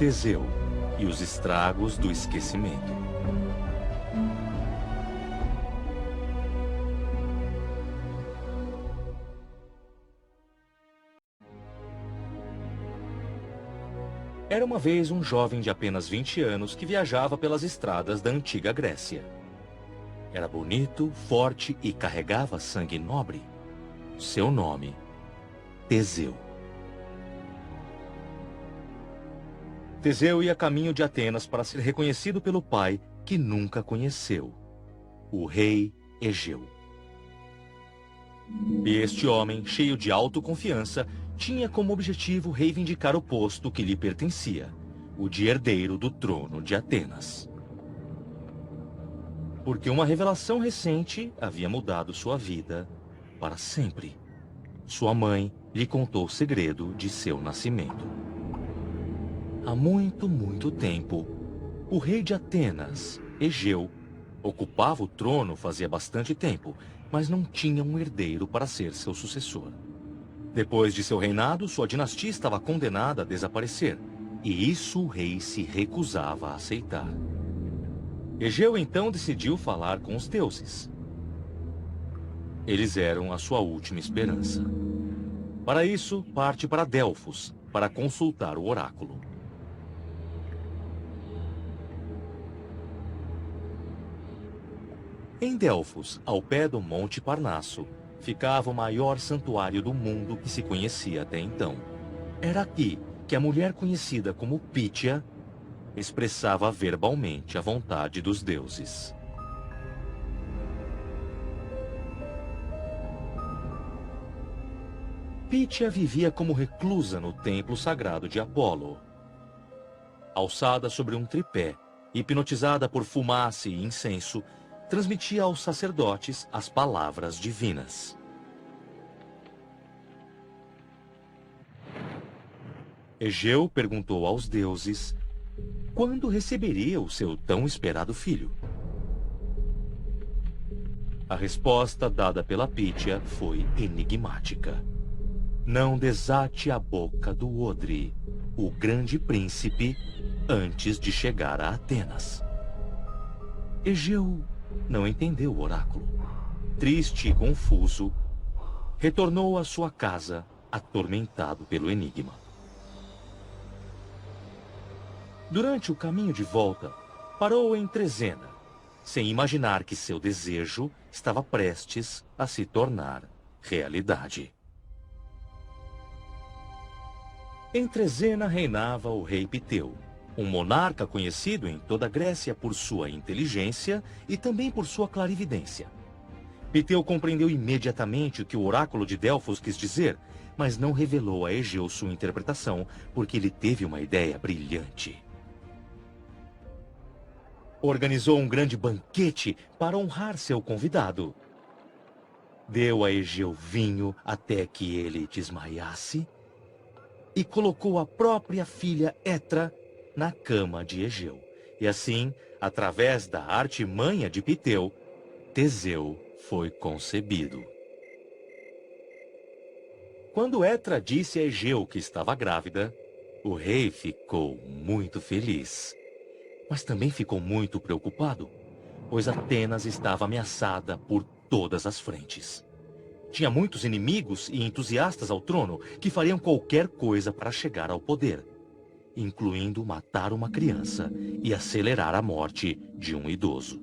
Teseu e os estragos do esquecimento. Era uma vez um jovem de apenas 20 anos que viajava pelas estradas da antiga Grécia. Era bonito, forte e carregava sangue nobre. Seu nome, Teseu. Teseu ia a caminho de Atenas para ser reconhecido pelo pai que nunca conheceu, o rei Egeu. E este homem, cheio de autoconfiança, tinha como objetivo reivindicar o posto que lhe pertencia, o de herdeiro do trono de Atenas. Porque uma revelação recente havia mudado sua vida para sempre. Sua mãe lhe contou o segredo de seu nascimento. Há muito, muito tempo, o rei de Atenas, Egeu, ocupava o trono fazia bastante tempo, mas não tinha um herdeiro para ser seu sucessor. Depois de seu reinado, sua dinastia estava condenada a desaparecer, e isso o rei se recusava a aceitar. Egeu então decidiu falar com os deuses. Eles eram a sua última esperança. Para isso, parte para Delfos, para consultar o oráculo. Em Delfos, ao pé do Monte Parnasso, ficava o maior santuário do mundo que se conhecia até então. Era aqui que a mulher conhecida como Pítia expressava verbalmente a vontade dos deuses. Pítia vivia como reclusa no templo sagrado de Apolo. Alçada sobre um tripé, hipnotizada por fumaça e incenso, transmitia aos sacerdotes as palavras divinas. Egeu perguntou aos deuses quando receberia o seu tão esperado filho. A resposta dada pela Pítia foi enigmática. Não desate a boca do odre, o grande príncipe, antes de chegar a Atenas. Egeu não entendeu o oráculo. Triste e confuso, retornou à sua casa, atormentado pelo enigma. Durante o caminho de volta, parou em Trezena, sem imaginar que seu desejo estava prestes a se tornar realidade. Em Trezena reinava o rei Piteu, um monarca conhecido em toda a Grécia por sua inteligência e também por sua clarividência. Piteu compreendeu imediatamente o que o oráculo de Delfos quis dizer, mas não revelou a Egeu sua interpretação, porque ele teve uma ideia brilhante. Organizou um grande banquete para honrar seu convidado. Deu a Egeu vinho até que ele desmaiasse e colocou a própria filha Etra na cama de Egeu. E assim, através da artimanha de Piteu, Teseu foi concebido. Quando Etra disse a Egeu que estava grávida, o rei ficou muito feliz. Mas também ficou muito preocupado, pois Atenas estava ameaçada por todas as frentes. Tinha muitos inimigos e entusiastas ao trono que fariam qualquer coisa para chegar ao poder, incluindo matar uma criança e acelerar a morte de um idoso.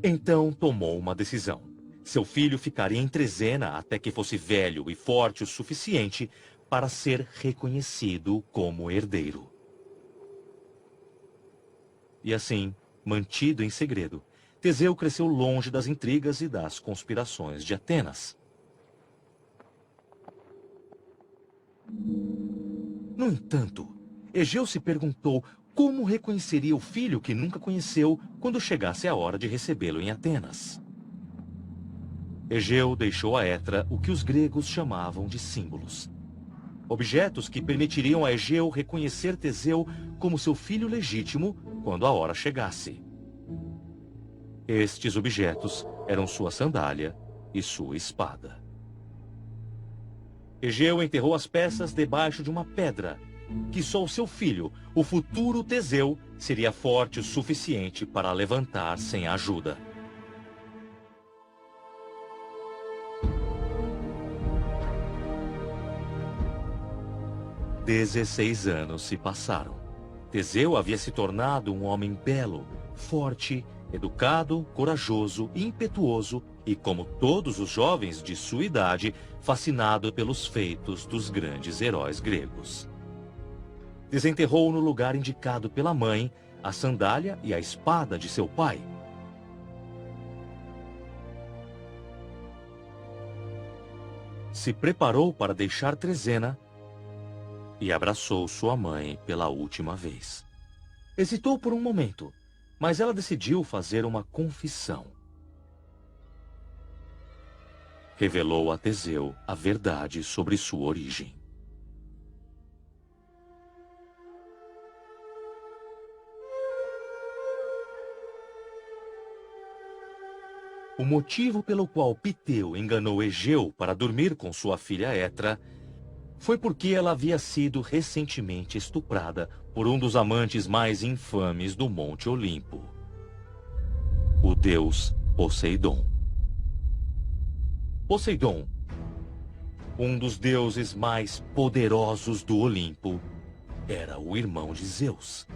Então tomou uma decisão. Seu filho ficaria em Trezena até que fosse velho e forte o suficiente para ser reconhecido como herdeiro. E assim, mantido em segredo, Teseu cresceu longe das intrigas e das conspirações de Atenas. No entanto, Egeu se perguntou como reconheceria o filho que nunca conheceu quando chegasse a hora de recebê-lo em Atenas. Egeu deixou a Etra o que os gregos chamavam de símbolos. Objetos que permitiriam a Egeu reconhecer Teseu como seu filho legítimo quando a hora chegasse. Estes objetos eram sua sandália e sua espada. Egeu enterrou as peças debaixo de uma pedra, que só o seu filho, o futuro Teseu, seria forte o suficiente para levantar sem ajuda. "16 anos se passaram. Teseu havia se tornado um homem belo, forte, educado, corajoso, impetuoso e, como todos os jovens de sua idade, fascinado pelos feitos dos grandes heróis gregos. Desenterrou no lugar indicado pela mãe a sandália e a espada de seu pai. Se preparou para deixar Trezena e abraçou sua mãe pela última vez. Hesitou por um momento, mas ela decidiu fazer uma confissão. Revelou a Teseu a verdade sobre sua origem. O motivo pelo qual Piteu enganou Egeu para dormir com sua filha Etra foi porque ela havia sido recentemente estuprada por um dos amantes mais infames do Monte Olimpo, o deus Poseidon. Poseidon, um dos deuses mais poderosos do Olimpo, era o irmão de Zeus.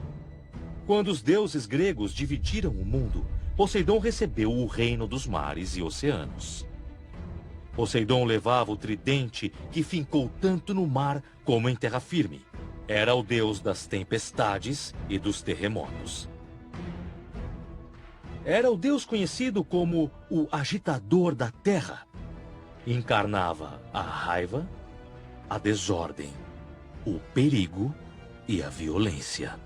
Quando os deuses gregos dividiram o mundo, Poseidon recebeu o reino dos mares e oceanos. Poseidon levava o tridente que fincou tanto no mar como em terra firme. Era o deus das tempestades e dos terremotos. Era o deus conhecido como o agitador da terra. Encarnava a raiva, a desordem, o perigo e a violência.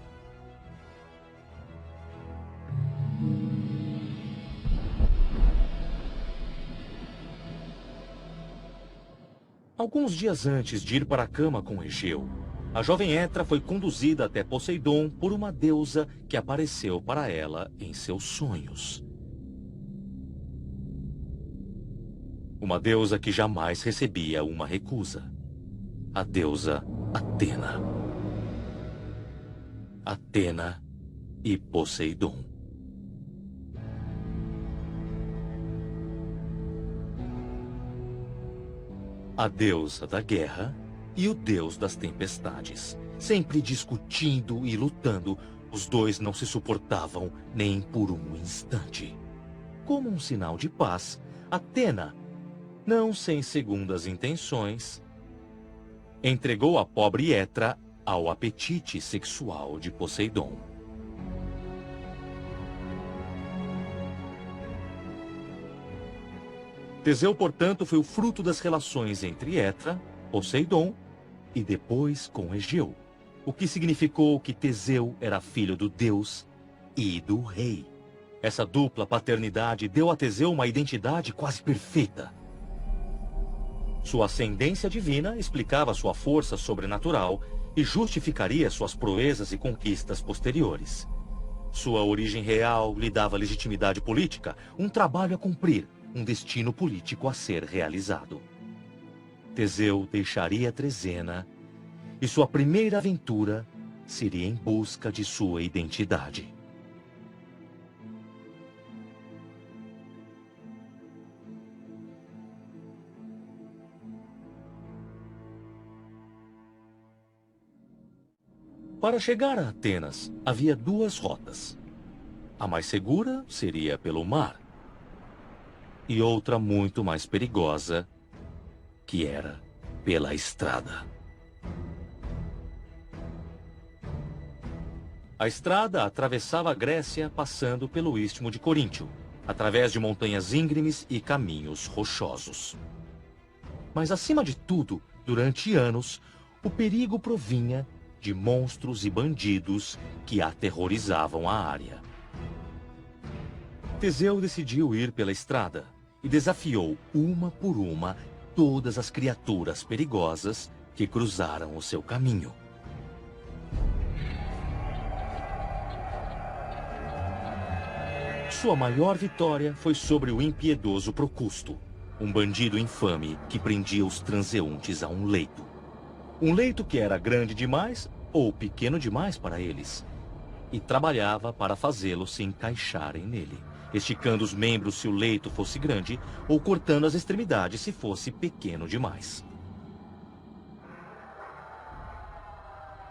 Alguns dias antes de ir para a cama com Egeu, a jovem Etra foi conduzida até Poseidon por uma deusa que apareceu para ela em seus sonhos. Uma deusa que jamais recebia uma recusa. A deusa Atena. Atena e Poseidon. A deusa da guerra e o deus das tempestades. Sempre discutindo e lutando, os dois não se suportavam nem por um instante. Como um sinal de paz, Atena, não sem segundas intenções, entregou a pobre Etra ao apetite sexual de Poseidon. Teseu, portanto, foi o fruto das relações entre Etra, Poseidon e depois com Egeu, o que significou que Teseu era filho do deus e do rei. Essa dupla paternidade deu a Teseu uma identidade quase perfeita. Sua ascendência divina explicava sua força sobrenatural e justificaria suas proezas e conquistas posteriores. Sua origem real lhe dava legitimidade política, um trabalho a cumprir, um destino político a ser realizado. Teseu deixaria Trezena e sua primeira aventura seria em busca de sua identidade. Para chegar a Atenas, havia duas rotas. A mais segura seria pelo mar, e outra muito mais perigosa, que era pela estrada. A estrada atravessava a Grécia passando pelo Istmo de Coríntio, através de montanhas íngremes e caminhos rochosos. Mas acima de tudo, durante anos, o perigo provinha de monstros e bandidos que aterrorizavam a área. Teseu decidiu ir pela estrada e desafiou, uma por uma, todas as criaturas perigosas que cruzaram o seu caminho. Sua maior vitória foi sobre o impiedoso Procusto, um bandido infame que prendia os transeuntes a um leito. Um leito que era grande demais ou pequeno demais para eles, e trabalhava para fazê-los se encaixarem nele, esticando os membros se o leito fosse grande ou cortando as extremidades se fosse pequeno demais.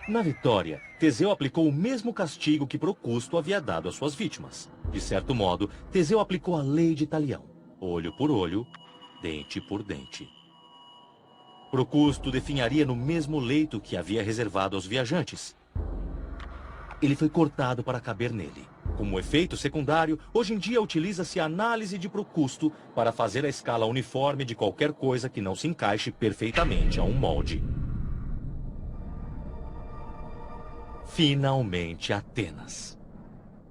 Na vitória, Teseu aplicou o mesmo castigo que Procusto havia dado às suas vítimas. De certo modo, Teseu aplicou a lei de Talião, olho por olho, dente por dente. Procusto definharia no mesmo leito que havia reservado aos viajantes. Ele foi cortado para caber nele. Como efeito secundário, hoje em dia utiliza-se a análise de Procusto para fazer a escala uniforme de qualquer coisa que não se encaixe perfeitamente a um molde. Finalmente, Atenas.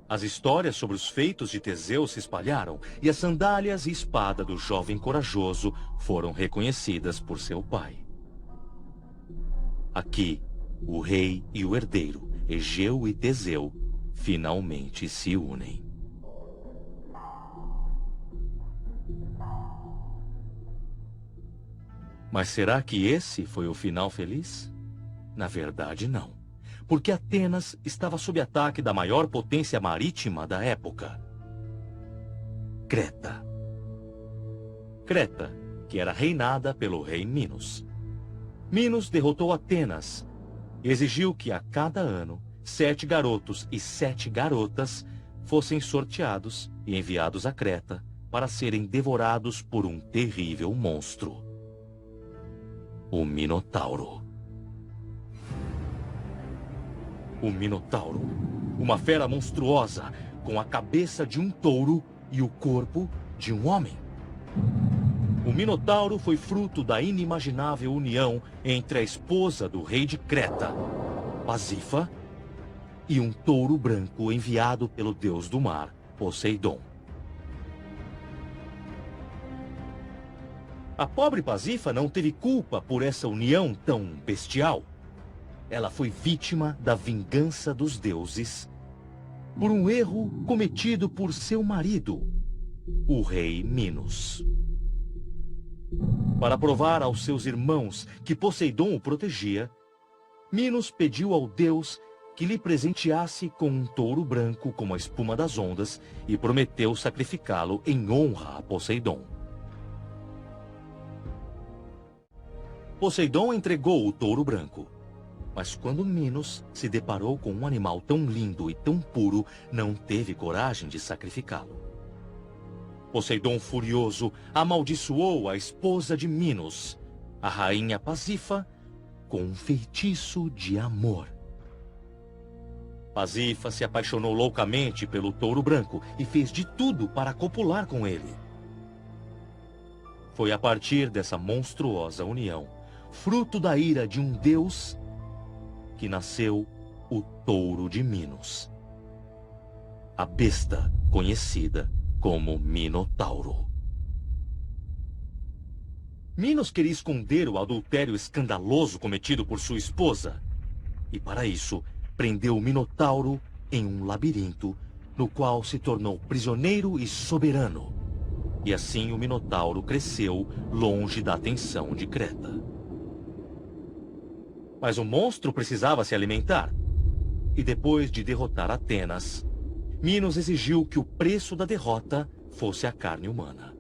As histórias sobre os feitos de Teseu se espalharam e as sandálias e espada do jovem corajoso foram reconhecidas por seu pai. Aqui, o rei e o herdeiro, Egeu e Teseu, finalmente se unem. Mas será que esse foi o final feliz? Na verdade, não. Porque Atenas estava sob ataque da maior potência marítima da época. Creta. Creta, que era reinada pelo rei Minos. Minos derrotou Atenas e exigiu que a cada ano 7 garotos e 7 garotas fossem sorteados e enviados a Creta para serem devorados por um terrível monstro. O Minotauro. O Minotauro, uma fera monstruosa com a cabeça de um touro e o corpo de um homem. O Minotauro foi fruto da inimaginável união entre a esposa do rei de Creta, Pasífa, e um touro branco enviado pelo deus do mar, Poseidon. A pobre Pasífa não teve culpa por essa união tão bestial. Ela foi vítima da vingança dos deuses por um erro cometido por seu marido, o rei Minos. Para provar aos seus irmãos que Poseidon o protegia, Minos pediu ao deus que lhe presenteasse com um touro branco como a espuma das ondas e prometeu sacrificá-lo em honra a Poseidon. Poseidon entregou o touro branco. Mas quando Minos se deparou com um animal tão lindo e tão puro, não teve coragem de sacrificá-lo. Poseidon, furioso, amaldiçoou a esposa de Minos, a rainha Pasífa, com um feitiço de amor. Pasífa se apaixonou loucamente pelo touro branco e fez de tudo para copular com ele. Foi a partir dessa monstruosa união, fruto da ira de um deus, que nasceu o touro de Minos, a besta conhecida como Minotauro. Minos queria esconder o adultério escandaloso cometido por sua esposa, e para isso prendeu o Minotauro em um labirinto, no qual se tornou prisioneiro e soberano. E assim o Minotauro cresceu longe da atenção de Creta. Mas o monstro precisava se alimentar. E depois de derrotar Atenas, Minos exigiu que o preço da derrota fosse a carne humana.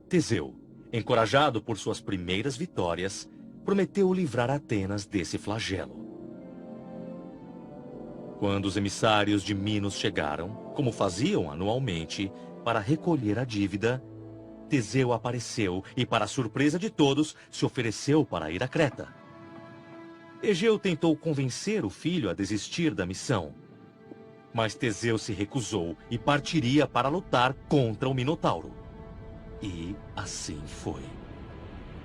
Teseu, encorajado por suas primeiras vitórias, prometeu livrar Atenas desse flagelo. Quando os emissários de Minos chegaram, como faziam anualmente, para recolher a dívida, Teseu apareceu e, para a surpresa de todos, se ofereceu para ir a Creta. Egeu tentou convencer o filho a desistir da missão, mas Teseu se recusou e partiria para lutar contra o Minotauro. E assim foi.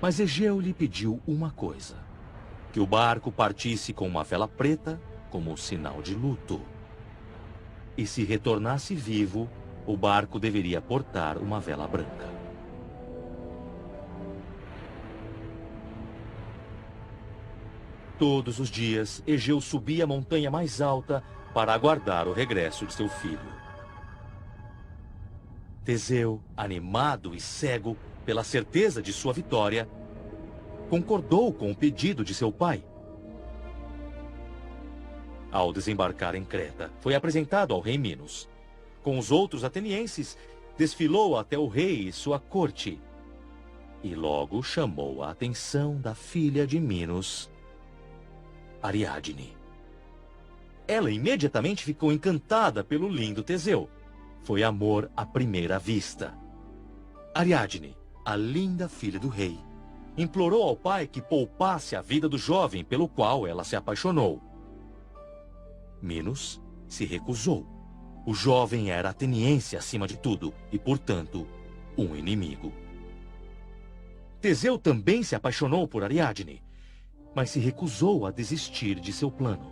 Mas Egeu lhe pediu uma coisa: que o barco partisse com uma vela preta como sinal de luto. E se retornasse vivo, o barco deveria portar uma vela branca. Todos os dias, Egeu subia a montanha mais alta para aguardar o regresso de seu filho. Teseu, animado e cego, pela certeza de sua vitória, concordou com o pedido de seu pai. Ao desembarcar em Creta, foi apresentado ao rei Minos. Com os outros atenienses, desfilou até o rei e sua corte. E logo chamou a atenção da filha de Minos, Ariadne. Ela imediatamente ficou encantada pelo lindo Teseu. Foi amor à primeira vista. Ariadne, a linda filha do rei, implorou ao pai que poupasse a vida do jovem pelo qual ela se apaixonou. Minos se recusou. O jovem era ateniense acima de tudo e, portanto, um inimigo. Teseu também se apaixonou por Ariadne, mas se recusou a desistir de seu plano.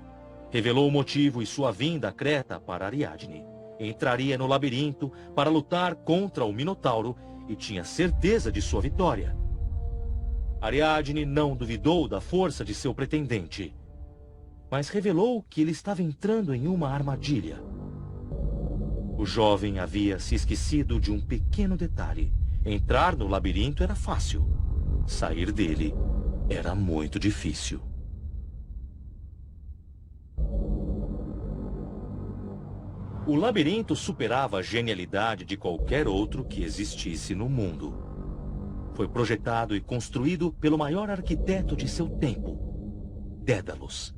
Revelou o motivo e sua vinda a Creta para Ariadne. Entraria no labirinto para lutar contra o Minotauro e tinha certeza de sua vitória. Ariadne não duvidou da força de seu pretendente, mas revelou que ele estava entrando em uma armadilha. O jovem havia se esquecido de um pequeno detalhe. Entrar no labirinto era fácil. Sair dele era muito difícil. O labirinto superava a genialidade de qualquer outro que existisse no mundo. Foi projetado e construído pelo maior arquiteto de seu tempo, Dédalus.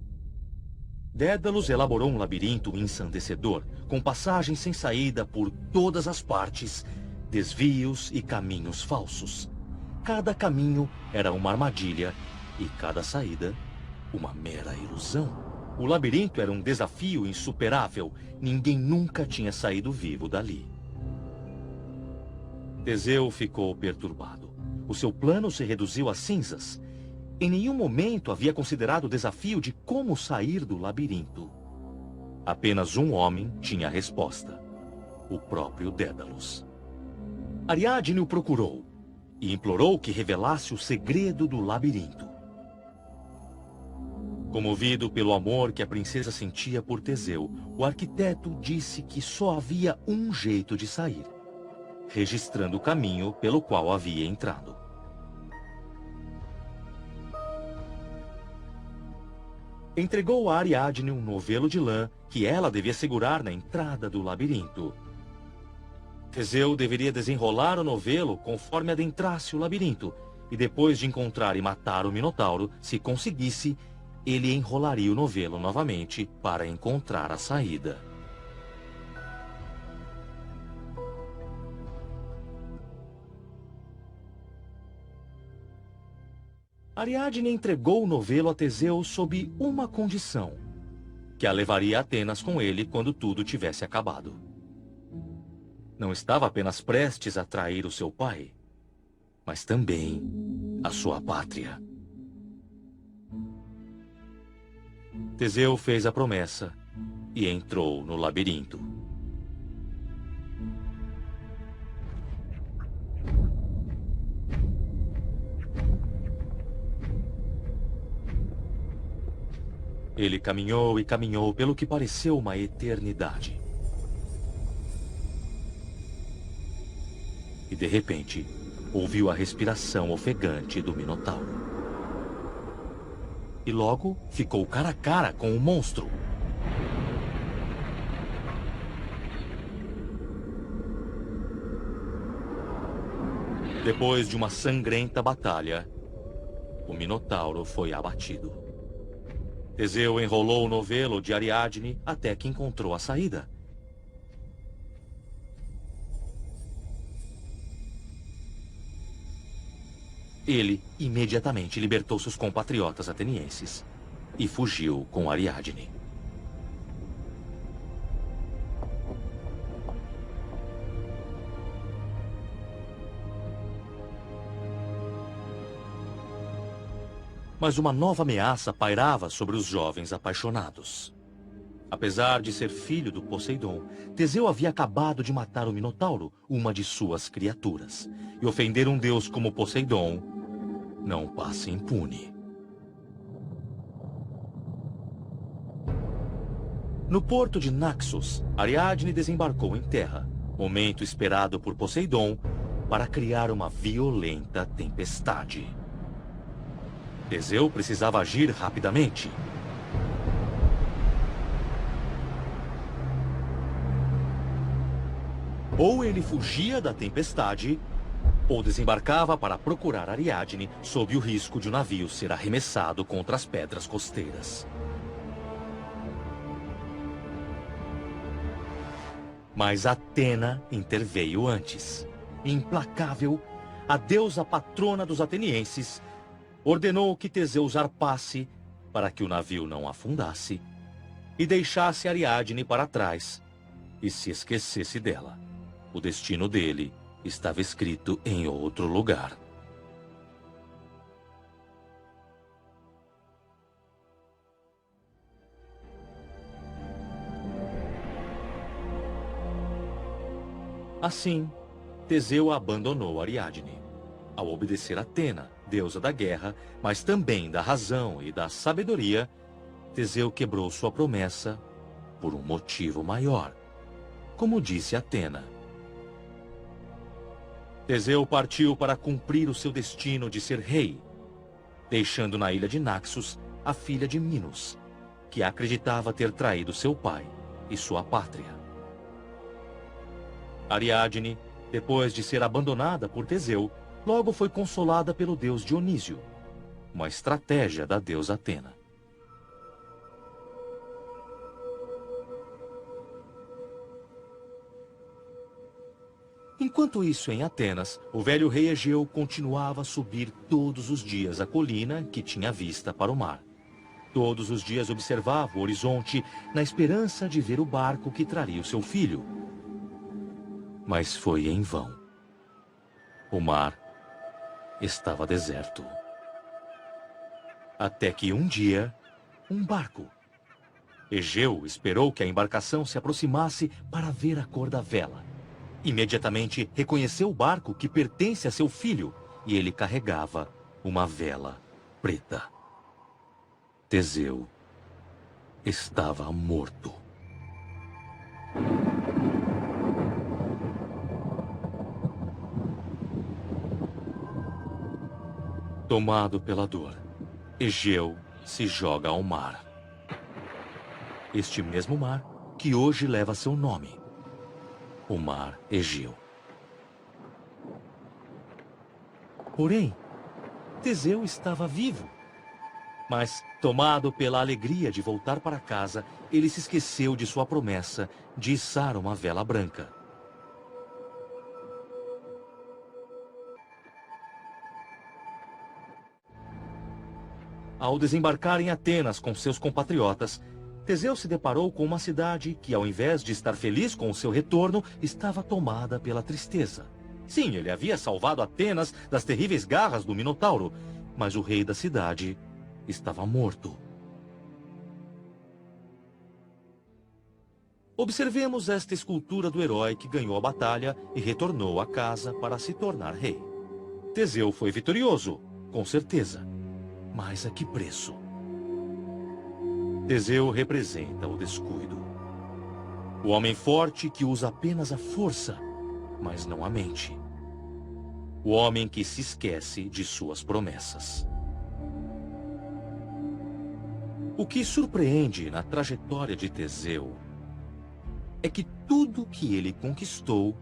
Dédalus elaborou um labirinto ensandecedor, com passagens sem saída por todas as partes, desvios e caminhos falsos. Cada caminho era uma armadilha e cada saída uma mera ilusão. O labirinto era um desafio insuperável. Ninguém nunca tinha saído vivo dali. Teseu ficou perturbado. O seu plano se reduziu a cinzas. Em nenhum momento havia considerado o desafio de como sair do labirinto. Apenas um homem tinha a resposta: o próprio Dédalus. Ariadne o procurou e implorou que revelasse o segredo do labirinto. Comovido pelo amor que a princesa sentia por Teseu, o arquiteto disse que só havia um jeito de sair, registrando o caminho pelo qual havia entrado. Entregou a Ariadne um novelo de lã que ela devia segurar na entrada do labirinto. Teseu deveria desenrolar o novelo conforme adentrasse o labirinto, e depois de encontrar e matar o Minotauro, se conseguisse, ele enrolaria o novelo novamente para encontrar a saída. Ariadne entregou o novelo a Teseu sob uma condição: que a levaria a Atenas com ele quando tudo tivesse acabado. Não estava apenas prestes a trair o seu pai, mas também a sua pátria. Teseu fez a promessa e entrou no labirinto. Ele caminhou e caminhou pelo que pareceu uma eternidade. E de repente, ouviu a respiração ofegante do Minotauro. E logo ficou cara a cara com o monstro. Depois de uma sangrenta batalha, o Minotauro foi abatido. Teseu enrolou o novelo de Ariadne até que encontrou a saída. Ele imediatamente libertou seus compatriotas atenienses e fugiu com Ariadne. Mas uma nova ameaça pairava sobre os jovens apaixonados. Apesar de ser filho do Poseidon, Teseu havia acabado de matar o Minotauro, uma de suas criaturas. E ofender um deus como Poseidon não passa impune. No porto de Naxos, Ariadne desembarcou em terra, momento esperado por Poseidon, para criar uma violenta tempestade. Teseu precisava agir rapidamente. Ou ele fugia da tempestade, ou desembarcava para procurar Ariadne sob o risco de o navio ser arremessado contra as pedras costeiras. Mas Atena interveio antes. Implacável, a deusa patrona dos atenienses ordenou que Teseu zarpasse para que o navio não afundasse e deixasse Ariadne para trás e se esquecesse dela. O destino dele estava escrito em outro lugar. Assim, Teseu abandonou Ariadne. Ao obedecer Atena, deusa da guerra, mas também da razão e da sabedoria, Teseu quebrou sua promessa por um motivo maior. Como disse Atena, Teseu partiu para cumprir o seu destino de ser rei, deixando na ilha de Naxos a filha de Minos, que acreditava ter traído seu pai e sua pátria. Ariadne, depois de ser abandonada por Teseu, logo foi consolada pelo deus Dionísio, uma estratégia da deusa Atena. Enquanto isso, em Atenas, o velho rei Egeu continuava a subir todos os dias a colina que tinha vista para o mar. Todos os dias observava o horizonte na esperança de ver o barco que traria o seu filho. Mas foi em vão. O mar estava deserto. Até que um dia, um barco. Egeu esperou que a embarcação se aproximasse para ver a cor da vela. Imediatamente reconheceu o barco que pertence a seu filho e ele carregava uma vela preta. Teseu estava morto. Tomado pela dor, Egeu se joga ao mar. Este mesmo mar que hoje leva seu nome. O mar Egeu. Porém, Teseu estava vivo. Mas, tomado pela alegria de voltar para casa, ele se esqueceu de sua promessa de içar uma vela branca. Ao desembarcar em Atenas com seus compatriotas, Teseu se deparou com uma cidade que, ao invés de estar feliz com o seu retorno, estava tomada pela tristeza. Sim, ele havia salvado Atenas das terríveis garras do Minotauro, mas o rei da cidade estava morto. Observemos esta escultura do herói que ganhou a batalha e retornou à casa para se tornar rei. Teseu foi vitorioso, com certeza. Mas a que preço? Teseu representa o descuido. O homem forte que usa apenas a força, mas não a mente. O homem que se esquece de suas promessas. O que surpreende na trajetória de Teseu é que tudo que ele conquistou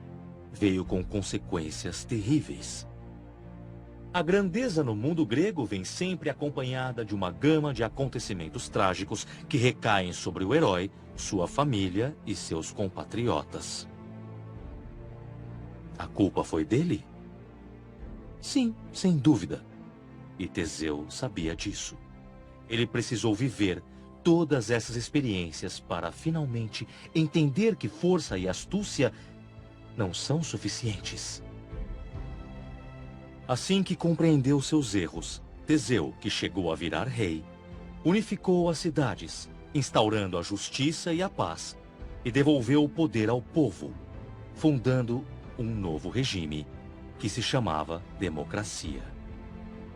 veio com consequências terríveis. A grandeza no mundo grego vem sempre acompanhada de uma gama de acontecimentos trágicos que recaem sobre o herói, sua família e seus compatriotas. A culpa foi dele? Sim, sem dúvida. E Teseu sabia disso. Ele precisou viver todas essas experiências para finalmente entender que força e astúcia não são suficientes. Assim que compreendeu seus erros, Teseu, que chegou a virar rei, unificou as cidades, instaurando a justiça e a paz, e devolveu o poder ao povo, fundando um novo regime, que se chamava democracia.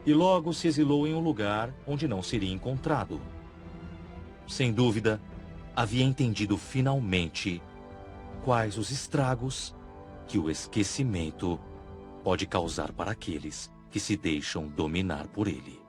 E logo se exilou em um lugar onde não seria encontrado. Sem dúvida, havia entendido finalmente quais os estragos que o esquecimento pode causar para aqueles que se deixam dominar por ele.